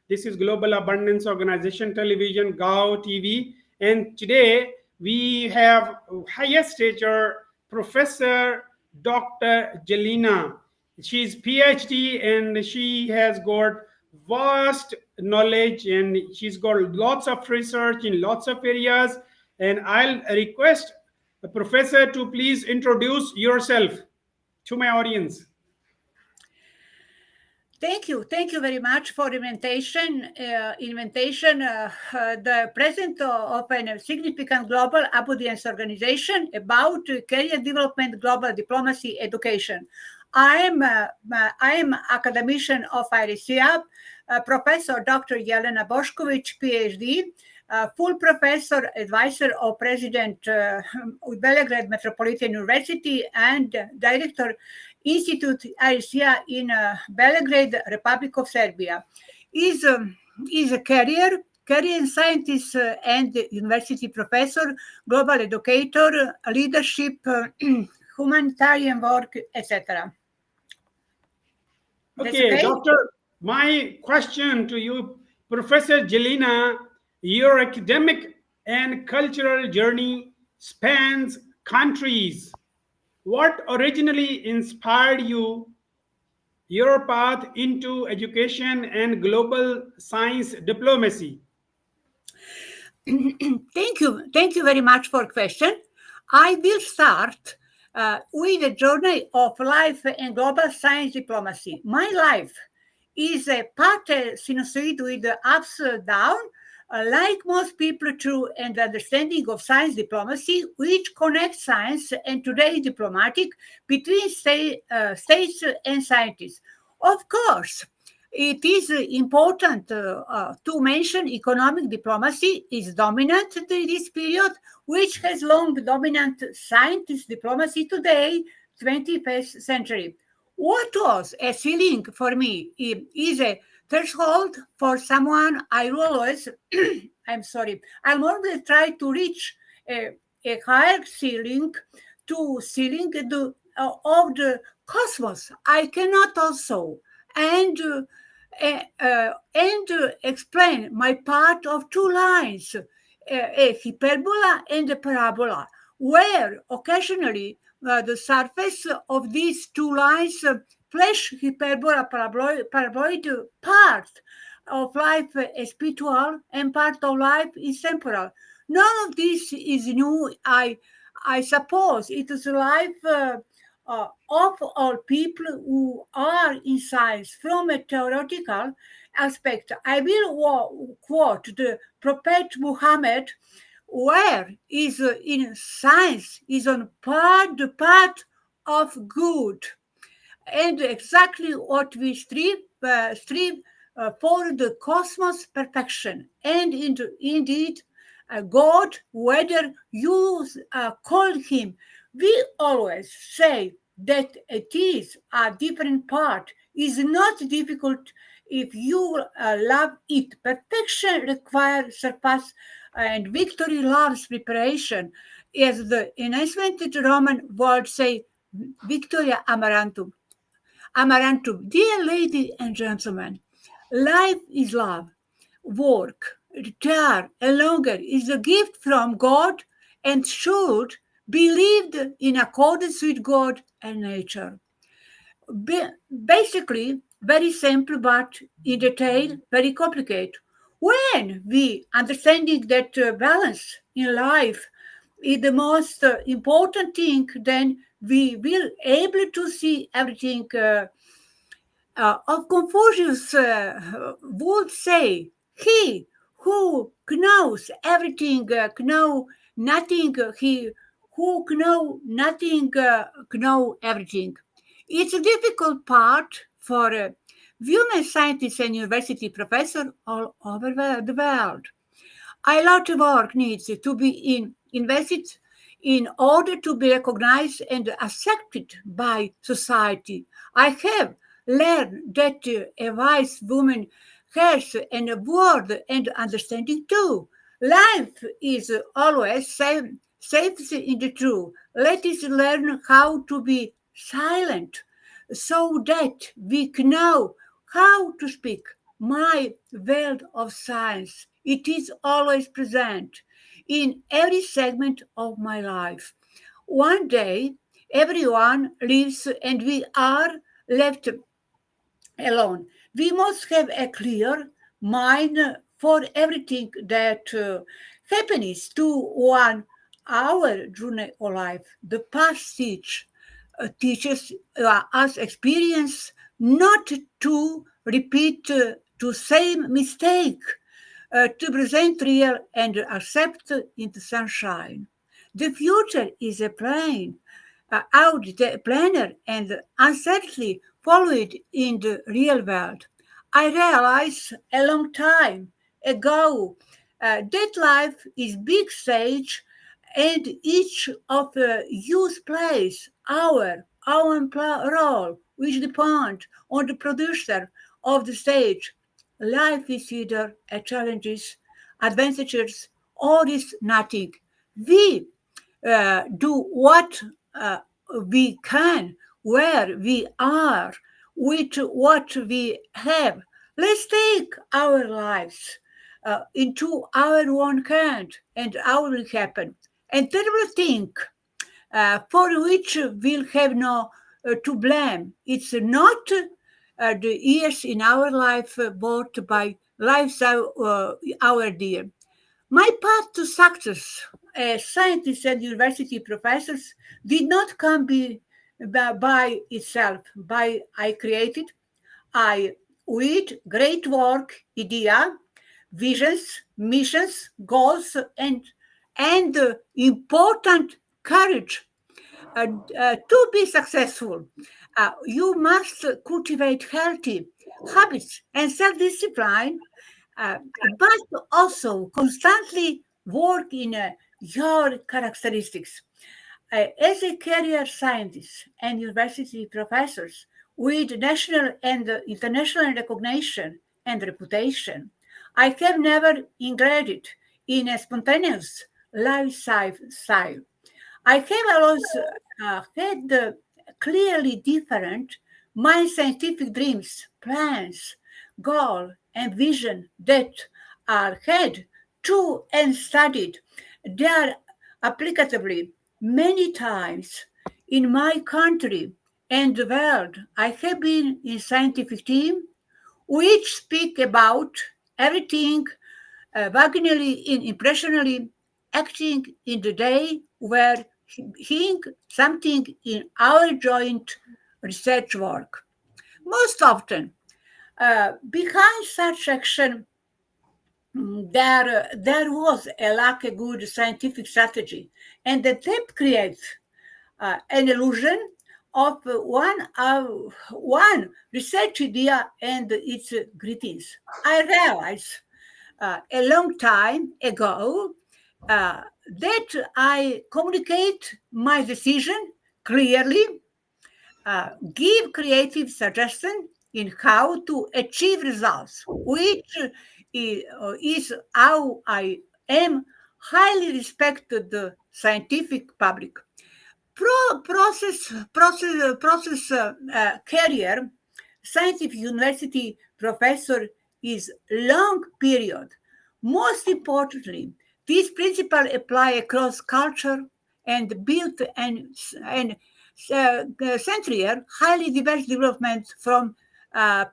This is Global Abundance Organization Television, GAO TV. And today we have highest stature Professor Dr. Jelena. She's PhD and she has got vast knowledge and she's got lots of research in lots of areas. And I'll request the professor to please introduce yourself to my audience. Thank you. Thank you very much for the invitation. The president of a significant global abundance organization about career development, global diplomacy, education. I am academician of IRCA, Professor Dr. Jelena Bošković, PhD, full professor, advisor of President Belgrade Metropolitan University and director Institute IRCA in Belgrade, Republic of Serbia. Is a career scientist and university professor, global educator, leadership, humanitarian work, etc. Okay, Doctor, my question to you, Professor Jelena, your academic and cultural journey spans countries. What originally inspired you, your path into education and global science diplomacy? Thank you. Thank you very much for the question. I will start with a journey of life and global science diplomacy. My life is a part sinusoid with the ups and downs, like most people through an understanding of science diplomacy, which connects science and today diplomatic between states and scientists. Of course, it is important to mention economic diplomacy is dominant in this period, which has long dominant scientist diplomacy today, 21st century. What was a ceiling for me is a threshold for someone I always, I'll always try to reach a higher ceiling of the cosmos. I cannot also and explain my part of two lines, a hyperbola and a parabola, where occasionally the surface of these two lines flash hyperbola paraboloid part of life is spiritual and part of life is temporal. None of this is new. I suppose it is life of all people who are in science from a theoretical aspect. I will quote the Prophet Muhammad, where is in science is on the path of good, and exactly what we strive for the cosmos perfection. And indeed, God, whether you call him, we always say that it is a different part, is not difficult if you love it. Perfection requires surpass, and victory loves preparation. As the ancient Roman words say, Victoria Amarantum. Amarantum, dear ladies and gentlemen, life is love. Work, retire, and longer is a gift from God and should be lived in accordance with God and nature. Basically, very simple, but in detail, very complicated. When we understanding that balance in life is the most important thing, then we will able to see everything. Of Confucius would say, he who knows everything, know nothing, he who know nothing, know everything. It's a difficult part for women scientists and university professors all over the world. A lot of work needs to be invested in order to be recognized and accepted by society. I have learned that a wise woman has a word and understanding too. Life is always safe in the truth. Let us learn how to be silent so that we know how to speak. my world of science. It is always present in every segment of my life. One day, everyone leaves and we are left alone. We must have a clear mind for everything that happens to one our journey of life. The past teaches us experience not to repeat the same mistake, to present real and accept in the sunshine. The future is a plane, out the planner and uncertainly followed in the real world. I realized a long time ago that life is big stage and each of you plays role, which depend on the producer of the stage. Life is either a challenges, adventures, or is nothing. We do what we can, where we are, with what we have. Let's take our lives into our own hand, and all will happen. And terrible thing for which we'll have no to blame. It's not the years in our life bought by lives our dear. My path to success as scientists and university professors did not come by itself. By I created, I with great work, idea, visions, missions, goals, and important courage to be successful. You must cultivate healthy habits and self-discipline, uh, but also constantly work in your characteristics. As a career scientist and university professors with national and international recognition and reputation, I have never engaged in a spontaneous lifestyle. I have always had clearly different my scientific dreams, plans, goal, and vision that are had to and studied. They are applicably many times in my country and the world. I have been in scientific team which speak about everything vaguely in impressionally acting in the day where hearing something in our joint research work. Most often, behind such action, there was a lack of good scientific strategy, and the attempt creates an illusion of one research idea and its greetings. I realized a long time ago that I communicate my decision clearly, give creative suggestion in how to achieve results, which is how I am highly respected the scientific public. Process career, scientific university professor is long period. Most importantly, these principles apply across culture and build and century highly diverse development from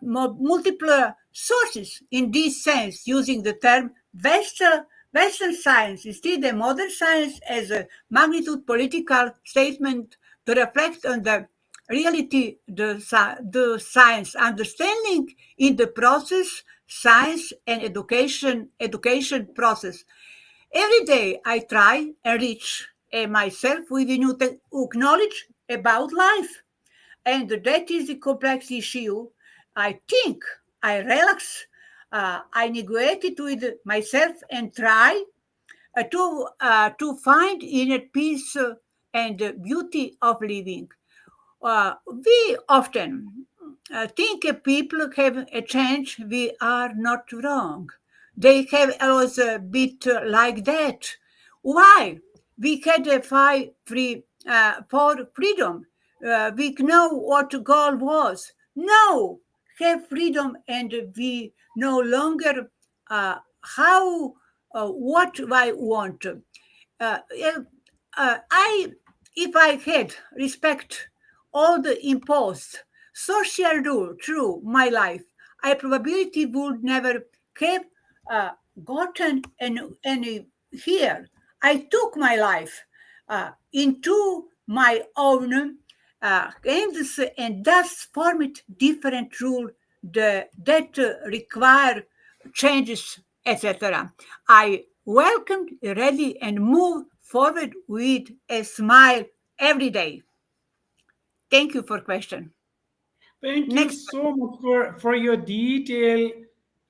multiple sources. In this sense, using the term Western science instead of modern science as a magnitude political statement to reflect on the reality, the science understanding in the process, science and education process. Every day I try and reach myself with a new knowledge about life. And that is the complex issue. I think, I relax, I negotiate it with myself and try to find inner peace and beauty of living. We often think people have a change. We are not wrong. They have always a bit like that. Why? We had a fight for freedom. We know what the goal was. No, have freedom, and we no longer what I want. If I had respect all the imposed social rule through my life, I probability would never have gotten any here. I took my life into my own hands, and thus formed different rule that require changes, etc. I welcomed, ready, and move forward with a smile every day. Thank you for question. Thank you Next. so much for your detail,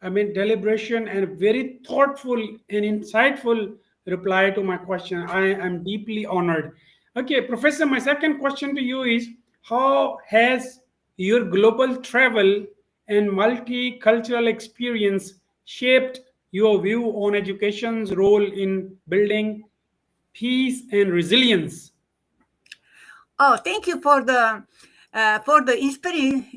deliberation and very thoughtful and insightful reply to my question. I am deeply honored. Okay, Professor, my second question to you is, how has your global travel and multicultural experience shaped your view on education's role in building peace and resilience? Oh, thank you for the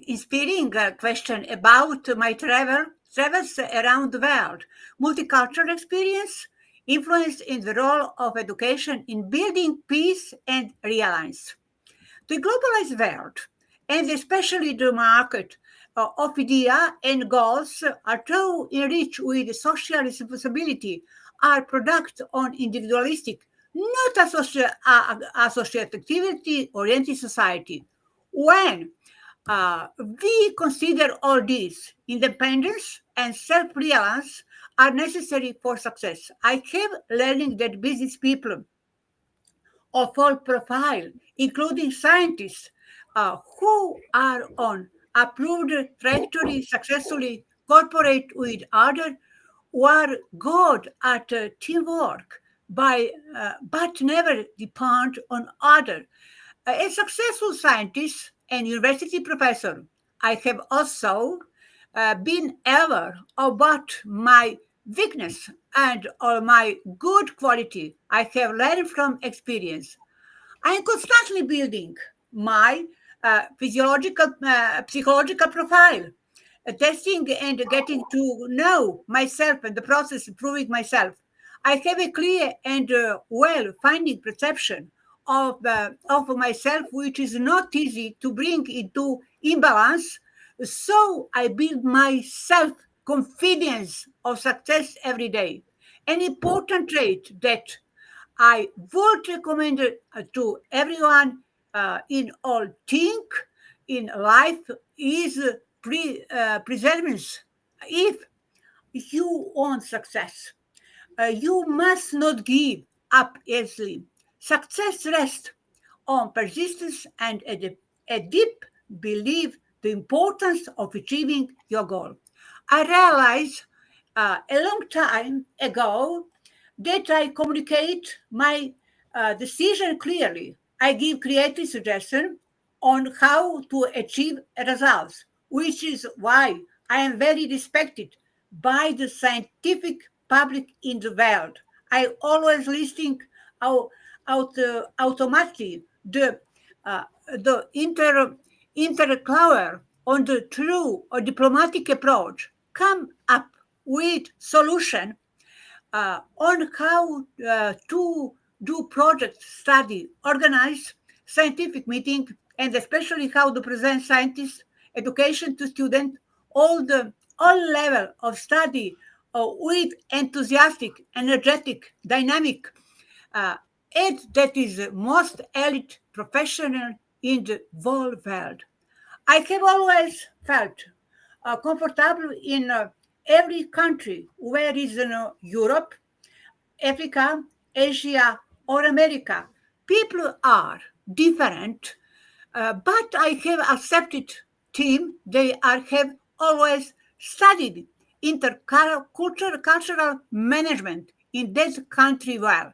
inspiring question about my travels around the world. Multicultural experience influence in the role of education in building peace and reliance. The globalized world, and especially the market of idea and goals, are so enriched with social responsibility, are product on individualistic, not associativity oriented society. When we consider all these, independence and self-reliance are necessary for success. I have learning that business people of all profile, including scientists who are on approved trajectory successfully cooperate with others who are good at teamwork but never depend on others. A successful scientist and university professor, I have also been aware about my weakness and all my good quality I have learned from experience. I am constantly building my psychological profile, testing and getting to know myself and the process of proving myself. I have a clear and well-finding perception of myself, which is not easy to bring into imbalance. So I build my self-confidence of success every day. An important trait that I would recommend to everyone in all think in life is perseverance. If you want success, you must not give up easily. Success rests on persistence and a deep belief the importance of achieving your goal. I realized a long time ago that I communicate my decision clearly. I give creative suggestions on how to achieve results, which is why I am very respected by the scientific public in the world. I always listing out, automatically the interclower on the true or diplomatic approach come up with solution on how to do project study, organize scientific meeting, and especially how to present scientists, education to students, all level of study with enthusiastic, energetic, dynamic, and that is most elite professional in the whole world. I have always felt comfortable in every country, where is Europe, Africa, Asia, or America. People are different, but I have accepted team. They have always studied intercultural management in that country well.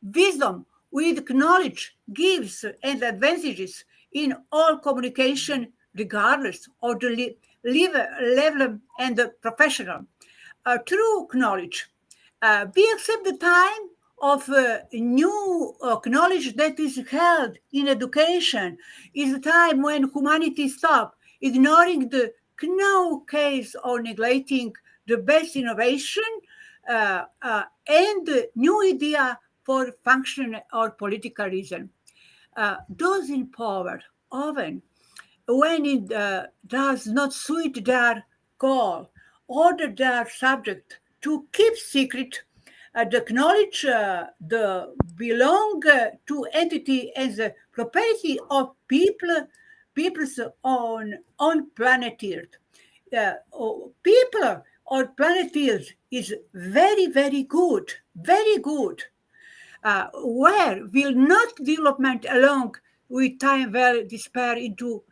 Wisdom with knowledge gives and advantages in all communication, regardless of the level and the professional. True knowledge. We accept the time of new knowledge that is held in education is the time when humanity stop ignoring the no case of neglecting the best innovation and new idea for function or political reason. Those in power often, when it does not suit their goal, order their subject to keep secret the knowledge the belong to entity as the property of people's on planet Earth. People on planet Earth is very very good. Where will not development along with time will despair into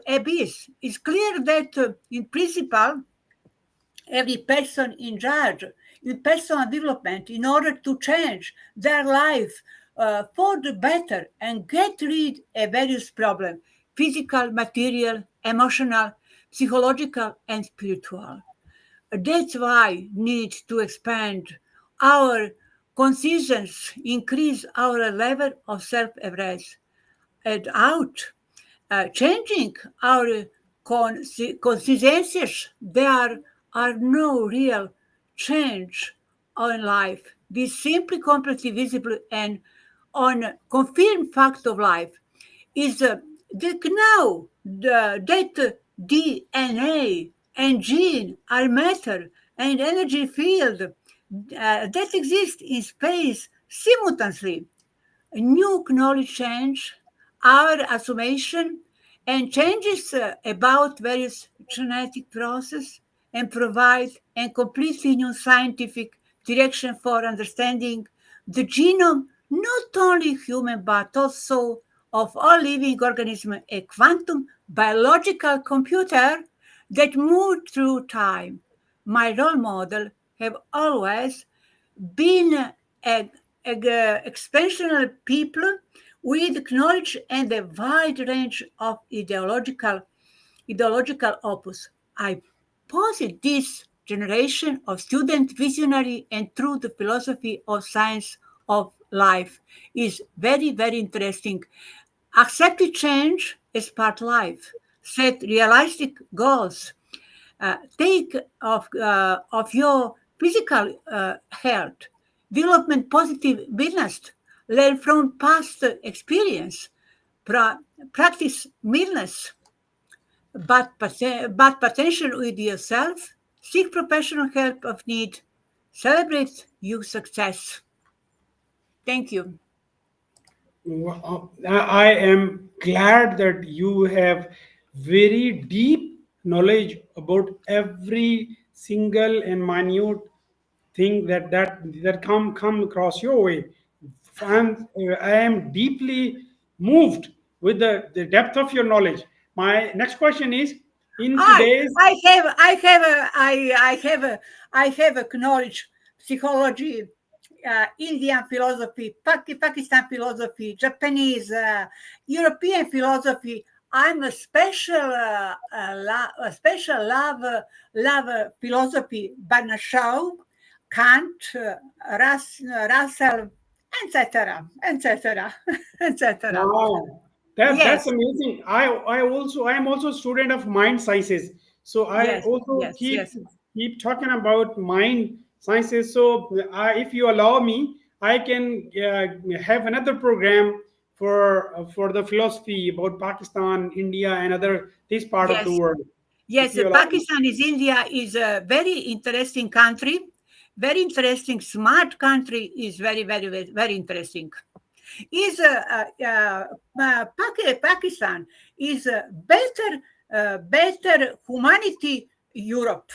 abyss? It's clear that in principle every person in charge in personal development in order to change their life for the better and get rid of various problems, physical, material, emotional, psychological, and spiritual. That's why need to expand our consciousness, increase our level of self-awareness, and out changing our consciences. There are no real change on life. This simply completely visible and on confirmed fact of life is that now that DNA and gene are matter and energy field that exist in space simultaneously. New knowledge change, our assumption, and changes about various genetic process and provide a completely new scientific direction for understanding the genome, not only human but also of all living organisms, a quantum biological computer that moved through time. My role model have always been exceptional people with knowledge and a wide range of ideological opus. I posit this generation of student visionary and through the philosophy of science of life is very interesting. Accept change as part life. Set realistic goals. Take of your physical health. Development positive business. Learn from past experience. Practice mildness, but potential with yourself. Seek professional help of need. Celebrate your success. Thank you. I am glad that you have very deep knowledge about every single and minute thing that come across your way. I am deeply moved with the depth of your knowledge. My next question is, in I today's I have acknowledged psychology, Indian philosophy, Pakistan philosophy, Japanese, European philosophy. I'm a a special love philosophy, Banashau, Kant, Russell, etc., etc., etc. wow, that's Yes, amazing. I am also a student of mind sciences, so I yes, also yes, yes, keep talking about mind sciences. So if you allow me, I can have another program for the philosophy about Pakistan, India, and other this part of the yes. world. If Yes, you allow me. Pakistan is India is a very interesting country, very interesting, smart country is very interesting. Is Pakistan is better humanity Europe.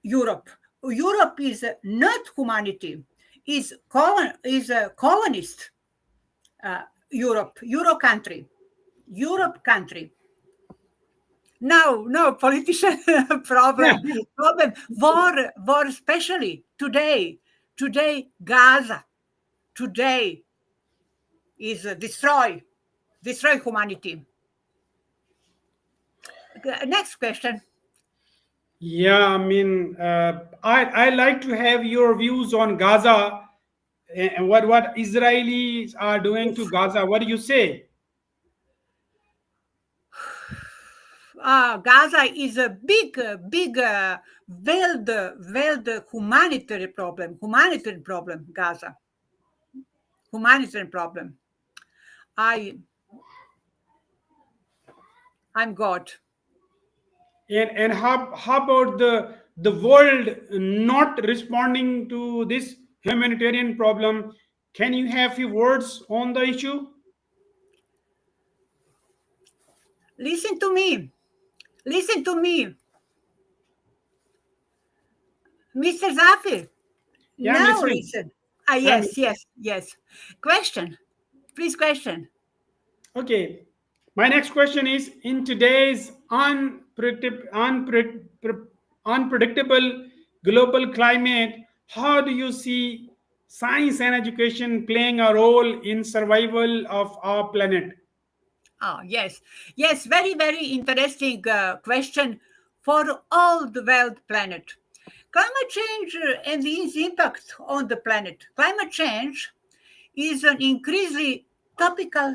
Europe is not humanity, is a colonist Europe country. No, politician problem. War, especially today. Today, Gaza. Today is destroy humanity. Next question. Yeah, I mean, I like to have your views on Gaza and what Israelis are doing to Gaza. What do you say? Gaza is a big world humanitarian problem, Gaza. Humanitarian problem. I'm God. And how about the world not responding to this humanitarian problem? Can you have few words on the issue? Listen to me. Listen to me, Mr. Zafir. Yeah, I'm Now listening. listen. I'm Yes. Question. Please question. Okay. My next question is, in today's unpredictable global climate, how do you see science and education playing a role in survival of our planet? Yes. Very interesting question for all the world planet. Climate change and its impact on the planet. Climate change is an increasingly typical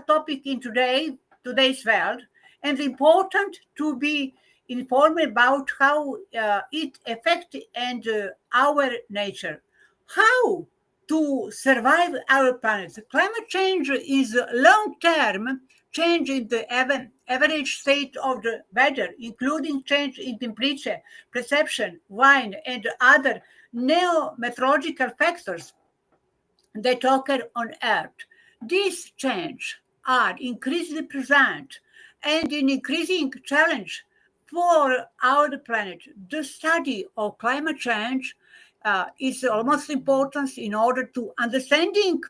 topic in today's world, and important to be informed about how it affects and our nature. How to survive our planet. Climate change is long-term change in the average state of the weather, including change in temperature, perception, wind, and other neo-meteorological factors that occur on Earth. These changes are increasingly present and an increasing challenge for our planet. The study of climate change is almost important in order to understanding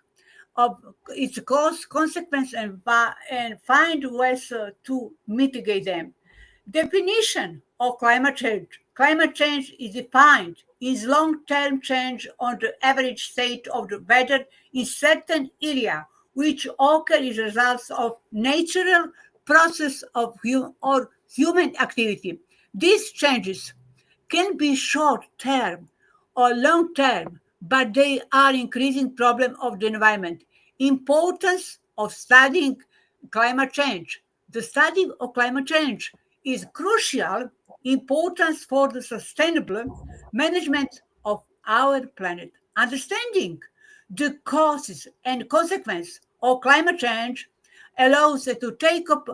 of its cause, consequence, and find ways to mitigate them. Definition of climate change. Climate change is defined as long-term change on the average state of the weather in certain area, which occur as a result of natural process of or human activity. These changes can be short-term or long-term, but they are increasing problem of the environment. Importance of studying climate change. The study of climate change is crucial importance for the sustainable management of our planet. Understanding the causes and consequences of climate change allows us to take up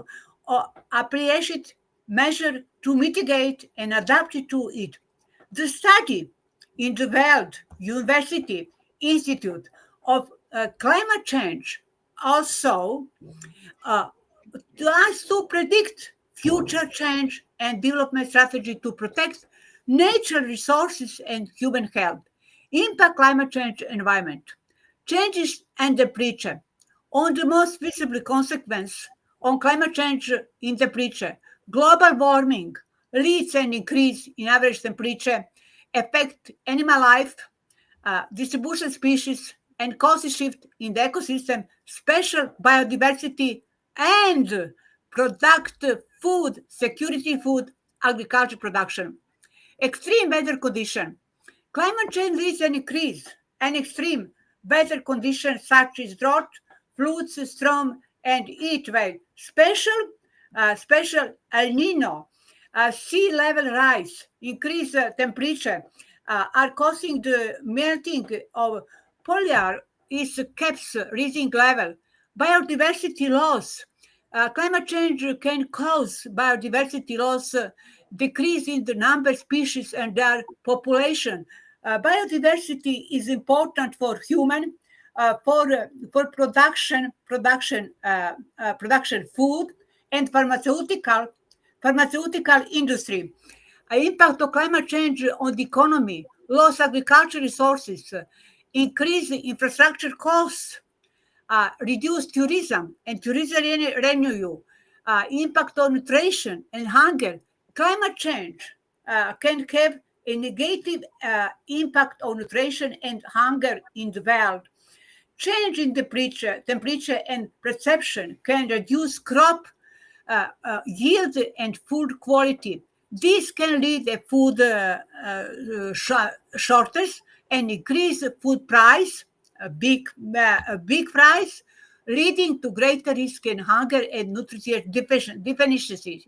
appropriate measure to mitigate and adapt to it. The study in the World University Institute of Climate Change also to us to predict future change and development strategy to protect natural resources and human health, impact climate change environment, changes and temperature. On the most visible consequence on climate change in temperature, global warming leads an increase in average temperature, affect animal life, distribution species, and causes shift in the ecosystem, special biodiversity, and product food security, food agriculture production. Extreme weather condition. Climate change leads an increase and extreme weather conditions such as drought, floods, storm, and heat wave. Special El Nino, sea level rise, increased temperature are causing the melting of polar ice caps reaching level. Biodiversity loss. Climate change can cause biodiversity loss, decrease in the number of species and their population. Biodiversity is important for human, for production food and pharmaceutical industry. Impact of climate change on the economy, loss agricultural resources, increase infrastructure costs, reduce tourism and tourism revenue, impact on nutrition and hunger. Climate change can have a negative impact on nutrition and hunger in the world. Change in temperature and perception can reduce crop yield and food quality. This can lead to food shortage and increase food price, a big price, leading to greater risk in hunger and nutrient deficiency.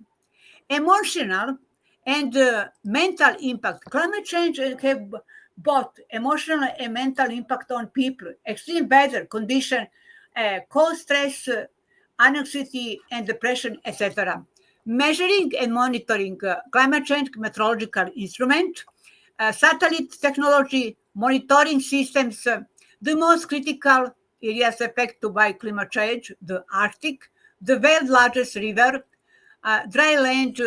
Emotional and mental impact. Climate change have both emotional and mental impact on people. Extreme weather condition cause stress, anxiety, and depression, etc. Measuring and monitoring climate change meteorological instrument, satellite technology, monitoring systems, the most critical areas affected by climate change, the Arctic, the world's largest river, dry land,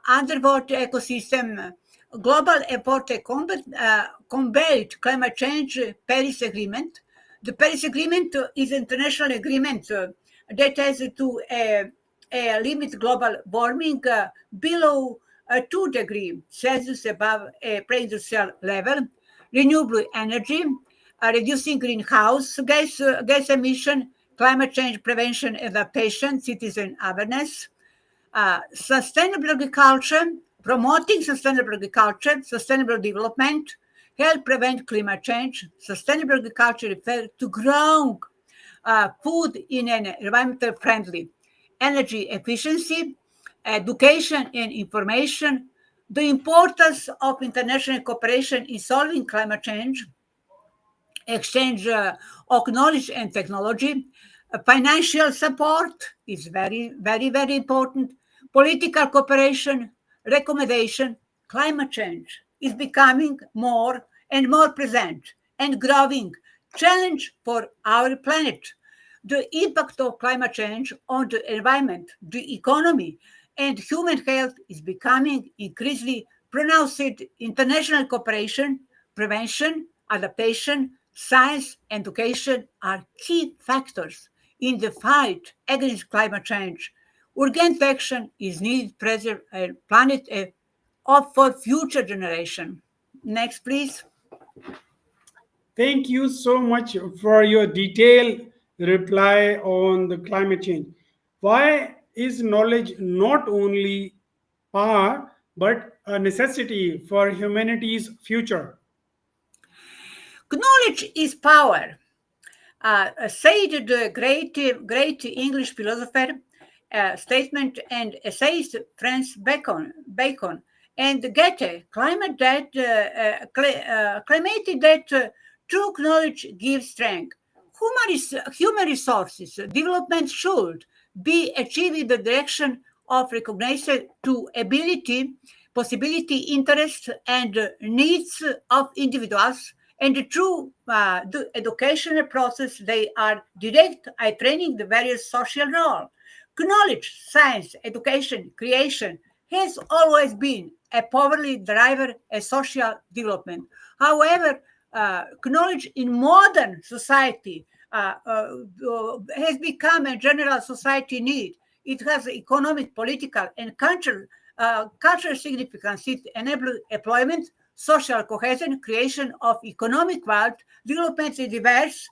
underwater ecosystem, global effort to combat climate change, Paris Agreement. The Paris Agreement is an international agreement that has to limit global warming below 2 degrees Celsius above pre-industrial level, renewable energy, reducing greenhouse gas emission, climate change prevention, adaptation, citizen awareness, sustainable agriculture, promoting sustainable agriculture, sustainable development, help prevent climate change. Sustainable agriculture refers to growing food in an environmental friendly, energy efficiency, education and information, the importance of international cooperation in solving climate change, exchange of knowledge and technology. Financial support is very, very, very important. Political cooperation, recommendation, climate change is becoming more and more present and growing challenge for our planet. The impact of climate change on the environment, the economy, and human health is becoming increasingly pronounced. International cooperation, prevention, adaptation, science, and education are key factors in the fight against climate change. Urgent action is needed to preserve a planet for future generation. Next, please. Thank you so much for your detailed reply on the climate change. Why is knowledge not only power but a necessity for humanity's future? Knowledge is power, said the great English philosopher, statement and essayist Francis Bacon, and Goethe claimed that true knowledge gives strength. Human resources development should be achieved in the direction of recognition to ability, possibility, interest, and needs of individuals, and through the educational process, they are direct at training the various social roles. Knowledge, science, education, creation has always been a powerful driver of social development. However, knowledge in modern society has become a general society need. It has economic, political, and cultural significance. It enables employment, social cohesion, creation of economic wealth, development in diverse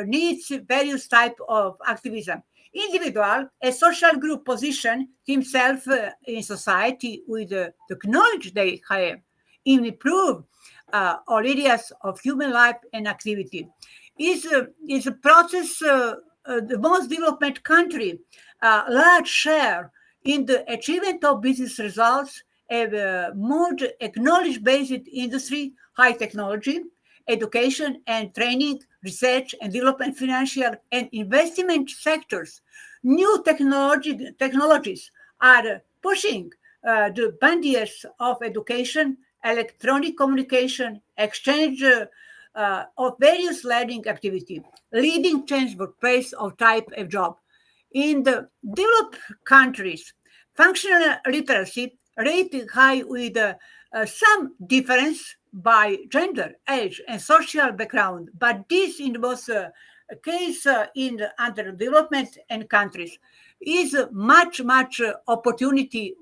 needs various type of activism. Individual, a social group position himself in society with the knowledge they have, improve all areas of human life and activity. Is a process the most developed country large share in the achievement of business results, a more knowledge-based industry, high technology, education and training, research and development, financial and investment sectors. New technologies are pushing the boundaries of education, electronic communication, exchange of various learning activity, leading change workplace of type of job. In the developed countries, functional literacy rate is high with some difference by gender, age, and social background, but this in most case in the underdevelopment and countries is much opportunity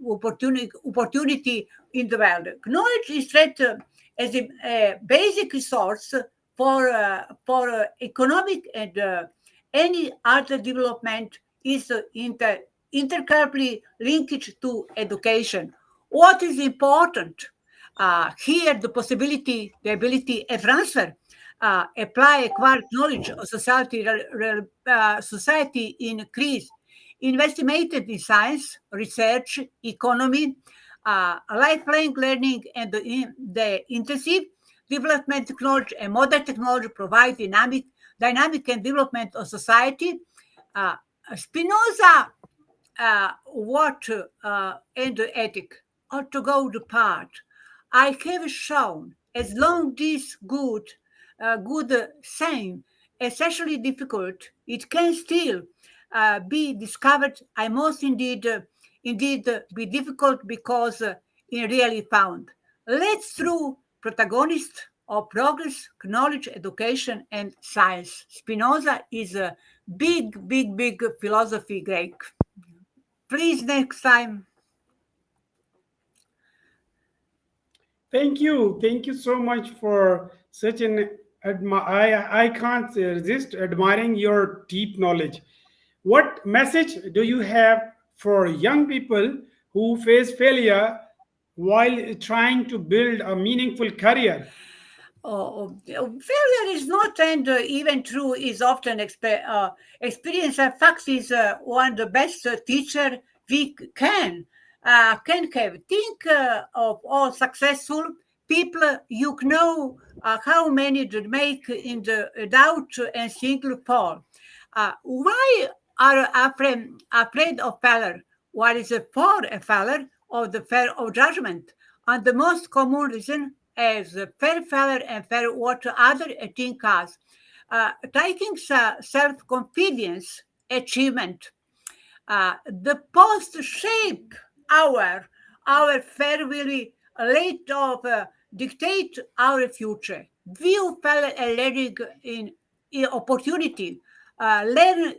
in the world. Knowledge is treated as a basic resource for economic and any other development is interculturally linked to education. What is important here? The possibility, the ability, a transfer apply acquired knowledge of society increase, investigated in science, research, economy, lifelong learning, and the intensive development technology and modern technology provide dynamic and development of society. Uh, Spinoza, what and the ethic ought to go to part. I have shown as long this good same, essentially difficult, it can still be discovered. I must indeed be difficult because it really found. Let's through protagonist of progress, knowledge, education, and science. Spinoza is a big philosophy Greek. Please next time. Thank you so much for such an I can't resist admiring your deep knowledge. What message do you have for young people who face failure while trying to build a meaningful career? Failure is not and even true is often experience. In fact, is one of the best teacher we can have. Think of all successful people you know. How many did make in the doubt and single fall? Why are afraid of failure? What is it for a failure of the fear of judgment? And the most common reason is fair failure and fair what other think us. Taking self-confidence achievement. The post shape our fair will late of dictate our future. View failure and learning in opportunity. Learn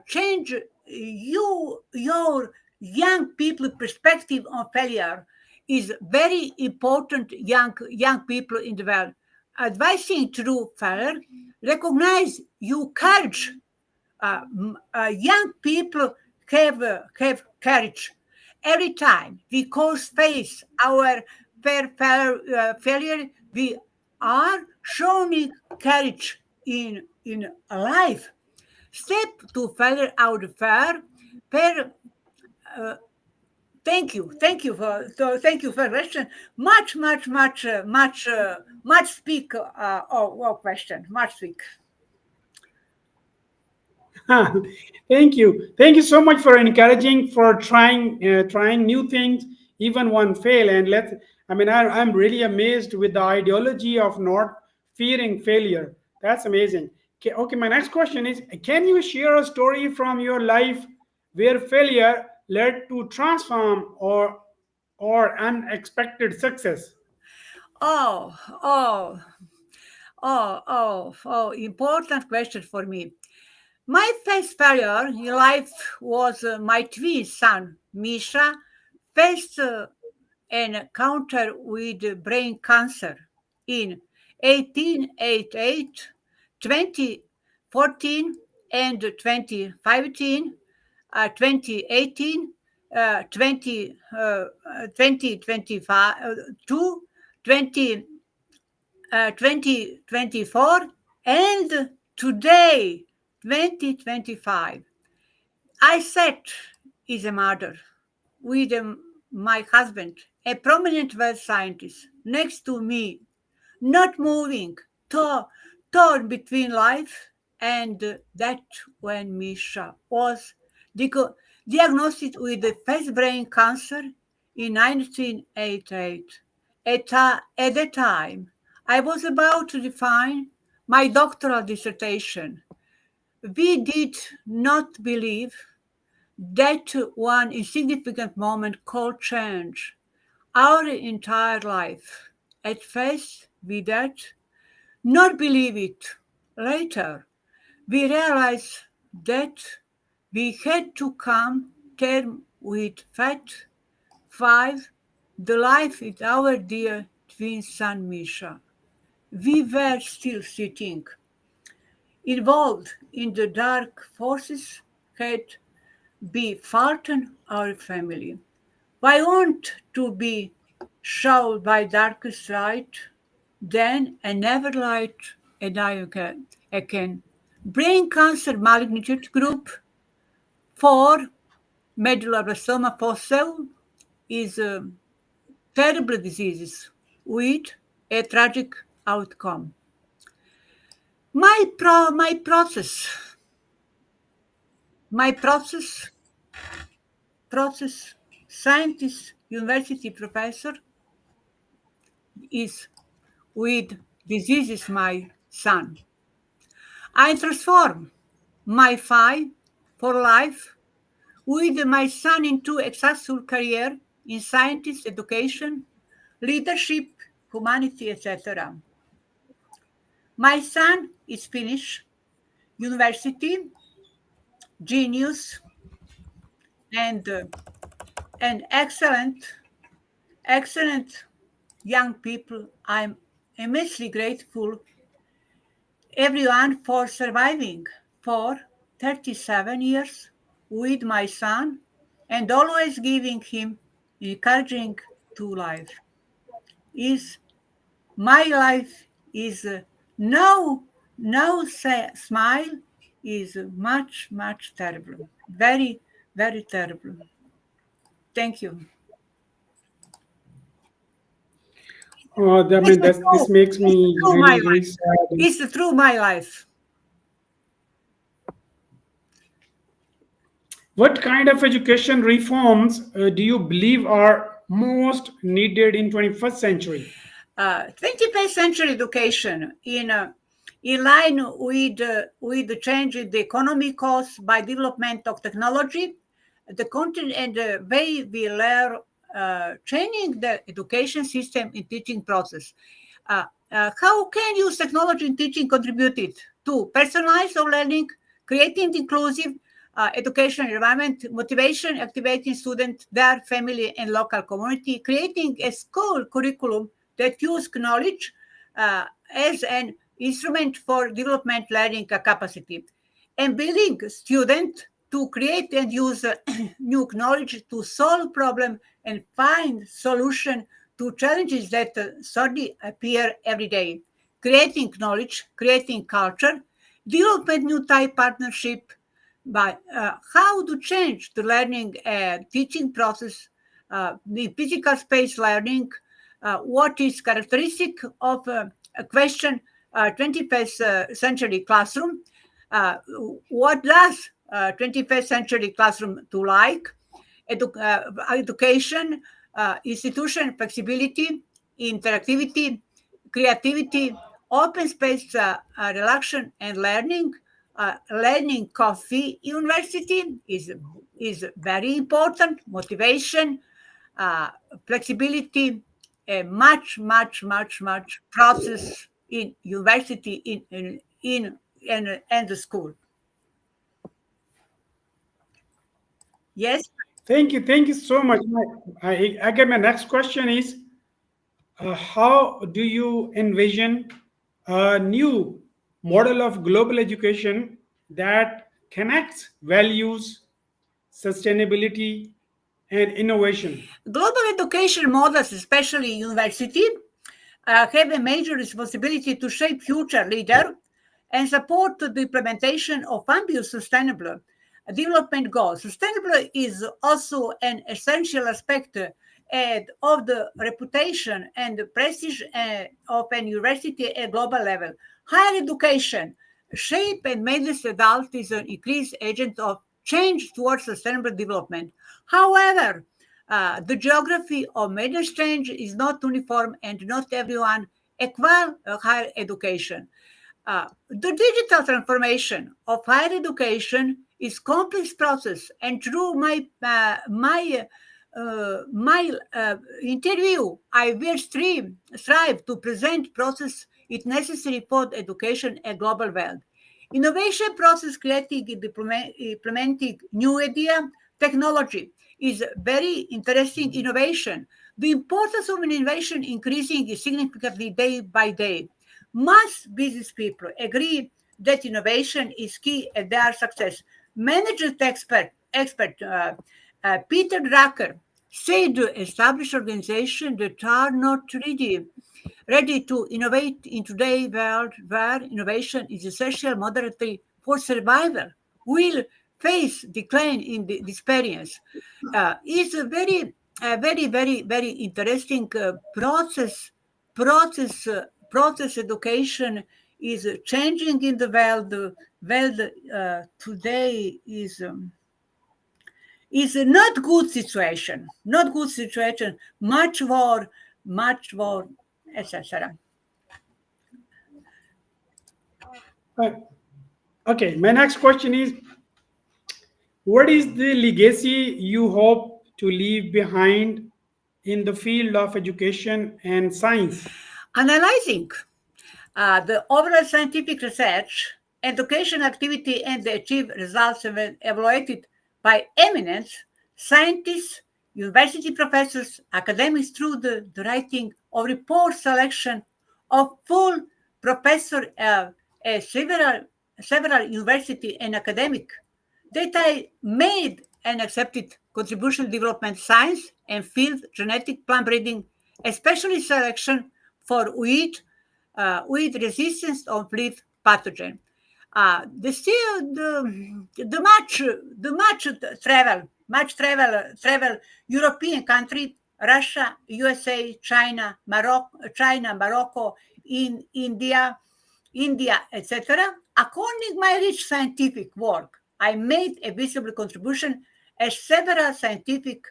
change your young people perspective on failure is very important. Young people in the world advising to do failure, recognize you courage. Young people have courage every time we cause face our failure. We are showing courage in life. Step to failure out of fear. Fair, thank you thank you for question. Much speak of question. Much speak. Thank you so much for encouraging, for trying new things, even one fail. And I'm really amazed with the ideology of not fearing failure. That's amazing. Okay, my next question is, can you share a story from your life where failure led to transform or unexpected success? Oh, oh, important question for me. My first failure in life was my twin son, Misha, first encounter with brain cancer in 1888, 2014, and 2015, 2018, 2025, 2024, and today, 2025. I sat as a mother with my husband, a prominent world scientist, next to me, not moving, torn between life and death when Misha was diagnosed with the first brain cancer in 1988. At the time, I was about to define my doctoral dissertation. We did not believe that one insignificant moment could change our entire life. At first, we did not believe it. Later, we realized that we had to come term with fact. 5. The life with our dear twin son Misha. We were still sitting, involved in the dark forces had befallen our family. I want to be showed by darkest light, then a never light and I can brain cancer magnitude group 4, medulloblastoma fossil is terrible diseases with a tragic outcome. My process scientist, university professor is with diseases my son. I transform my fight for life with my son into a successful career in science, education, leadership, humanity, etc. My son is Finnish university, genius, and excellent young people. I'm immensely grateful everyone for surviving for 37 years with my son and always giving him encouraging to life. My life is no smile is much terrible, very terrible. Thank you. This makes me really sad. It's through my life. What kind of education reforms do you believe are most needed in 21st century? 21st century education in line with the change in the economy caused by development of technology, the content and the way we learn, changing the education system in teaching process. How can use technology in teaching contributed to personalized learning, creating inclusive education environment, motivation, activating students, their family and local community, creating a school curriculum that use knowledge as an instrument for development learning capacity, and building students to create and use new knowledge to solve problems and find solution to challenges that suddenly appear every day, creating knowledge, creating culture, development new type partnership, by how to change the learning teaching process, the physical space learning, what is characteristic of a question 21st century classroom, what does 21st century classroom to like, education, institution flexibility, interactivity, creativity, open space relaxation and learning. Learning coffee university is very important. Motivation, flexibility, a much process in university in the school. Yes. Thank you so much. Again, my next question is, how do you envision a new model of global education that connects values, sustainability, and innovation? Global education models, especially university, have a major responsibility to shape future leader and support the implementation of ambitious sustainable development goals. Sustainable is also an essential aspect of the reputation and the prestige of an university at global level. Higher education, shape and mainstream adult is an increased agent of change towards sustainable development. However, the geography of mainstream is not uniform and not everyone acquire higher education. The digital transformation of higher education is complex process, and through my interview, I will strive to present process it necessary for education at global world. Innovation process creating, implementing new idea, technology is very interesting innovation. The importance of an innovation increasing significantly day by day. Most business people agree that innovation is key at their success. Management expert Peter Drucker said established organizations that are not ready to innovate in today's world where innovation is essential moderately for survival will face decline in the experience. Is a very interesting process education is changing in the world. The world today is a not good situation, much more, etc. Uh, okay, my next question is, what is the legacy you hope to leave behind in the field of education and science? Analyzing the overall scientific research, education activity, and the achieved results were evaluated by eminent scientists, university professors, academics through the writing of report selection of full professor several university and academic that I made and accepted contribution development science and field genetic plant breeding, especially selection for with resistance of leaf pathogen. The still the much travel European country, Russia, USA, Morocco, in India, etc. According my rich scientific work, I made a visible contribution as several scientific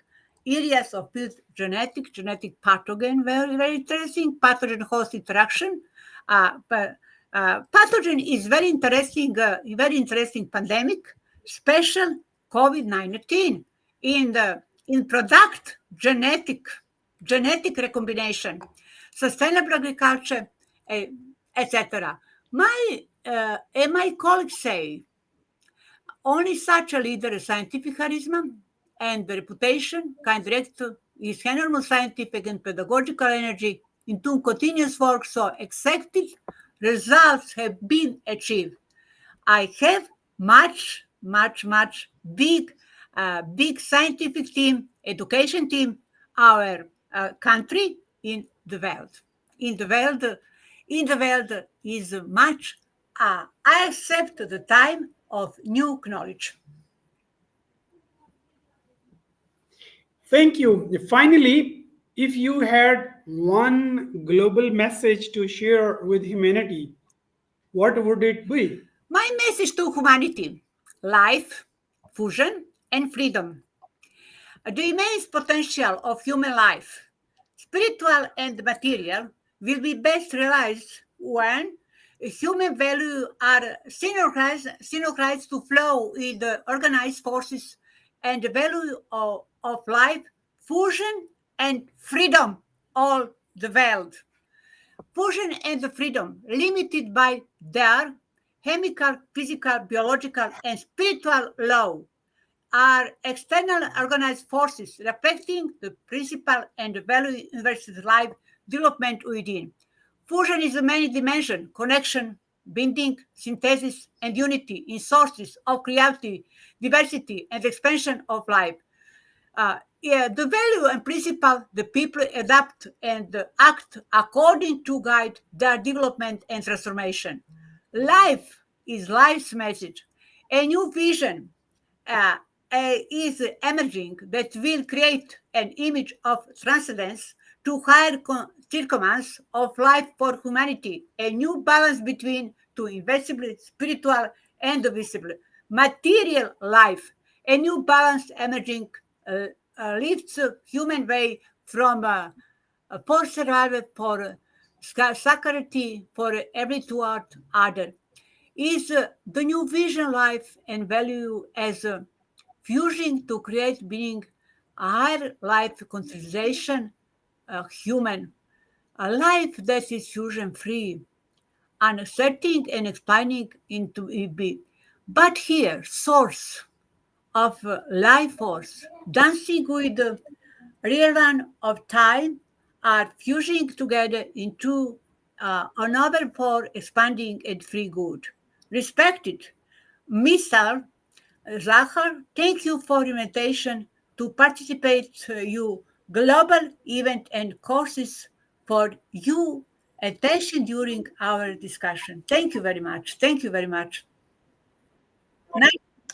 areas of field genetic pathogen, very interesting, pathogen host interaction. But pathogen is very interesting pandemic, special COVID-19 in product genetic recombination, sustainable agriculture, etc. My colleagues say only such a leader of scientific charisma and reputation can direct his enormous scientific and pedagogical energy into continuous work so expected results have been achieved. I have much big scientific team, education team, our country in the world. In the world is much. I accept the time of new knowledge. Thank you. Finally, if you had one global message to share with humanity, what would it be? My message to humanity: life, fusion, and freedom. The immense potential of human life, spiritual and material, will be best realized when human values are synchronized to flow with the organized forces and the value of life, fusion, and freedom, all the world. Fusion and freedom, limited by their chemical, physical, biological, and spiritual law, are external organized forces reflecting the principle and value universal life development within. Fusion is a many dimension connection, binding, synthesis, and unity in sources of creativity, diversity, and expansion of life. The value and principle the people adapt and act according to guide their development and transformation. Life is life's message. A new vision uh, is emerging that will create an image of transcendence to higher circumstance of life for humanity, a new balance between two invisible, spiritual, and visible material life, a new balance emerging lifts human way from for survival, for security, for every toward other. Is the new vision life and value as fusing to create being a higher life concentration, human, a life that is fusion free, and setting and expanding into it. But here, source of life force, dancing with the real run of time, are fusing together into another for expanding and free good. Respected Mr. Zafar, thank you for your invitation to participate you global event and courses for you attention during our discussion. Thank you very much. Thank you very much.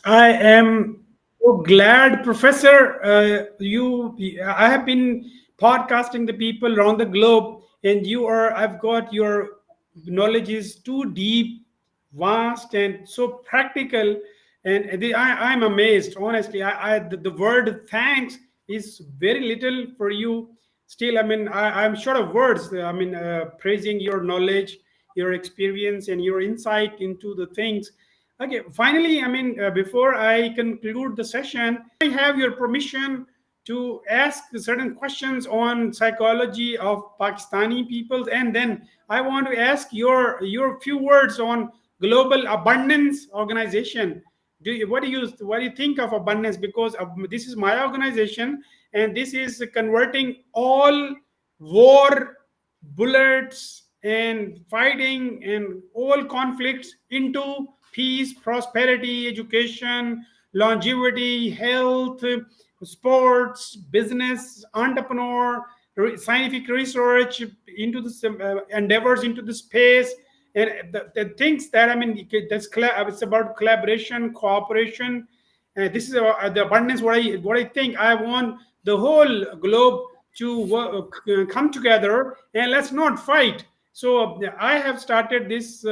I am so glad, Professor. I have been podcasting the people around the globe, and you are. I've got your knowledge is too deep, vast, and so practical. And I'm amazed, honestly. The word thanks is very little for you. Still, I mean, I'm short of words. I mean, praising your knowledge, your experience, and your insight into the things. Okay, finally, I mean, before I conclude the session, I have your permission to ask certain questions on psychology of Pakistani peoples, and then I want to ask your few words on global abundance organization. What do you think of abundance? Because this is my organization, and this is converting all war bullets and fighting and all conflicts into peace, prosperity, education, longevity, health, sports, business, entrepreneur, scientific research into the endeavors into the space, and the things that I mean, it's about collaboration, cooperation. This is the abundance. What I think. I want the whole globe to come together, and let's not fight. So I have started this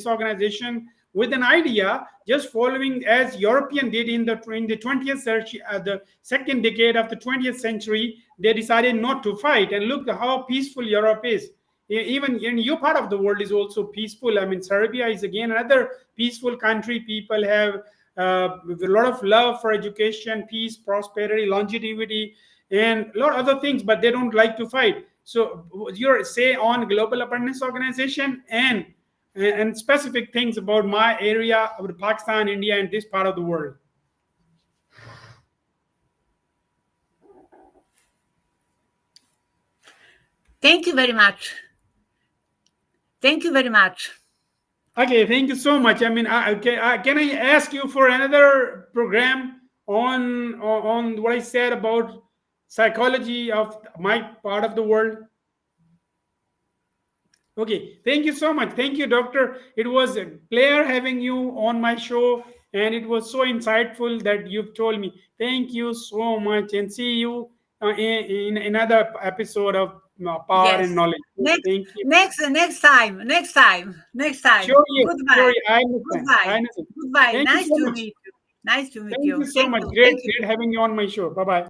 organization with an idea, just following as European did in the 20th century, the second decade of the 20th century. They decided not to fight, and look how peaceful Europe is. Even in your part of the world is also peaceful. I mean, Serbia is again another peaceful country. People have a lot of love for education, peace, prosperity, longevity, and a lot of other things, but they don't like to fight. So your say on global abundance organization and specific things about my area, about Pakistan, India, and this part of the world. Thank you very much. Thank you very much. Okay, thank you so much. I mean, can I ask you for another program on what I said about psychology of my part of the world? Okay, thank you so much. Thank you, Doctor. It was a pleasure having you on my show, and it was so insightful that you've told me. Thank you so much, and see you in another episode of Power Yes. and Knowledge. Thank you. Next time. Sure, yes. Goodbye. Sure, I understand. I Goodbye. understand. Goodbye. Thank you Nice so to much. meet you. Nice to meet Thank you. you so Thank much. you. Great, Thank you. great having you on my show. Bye bye.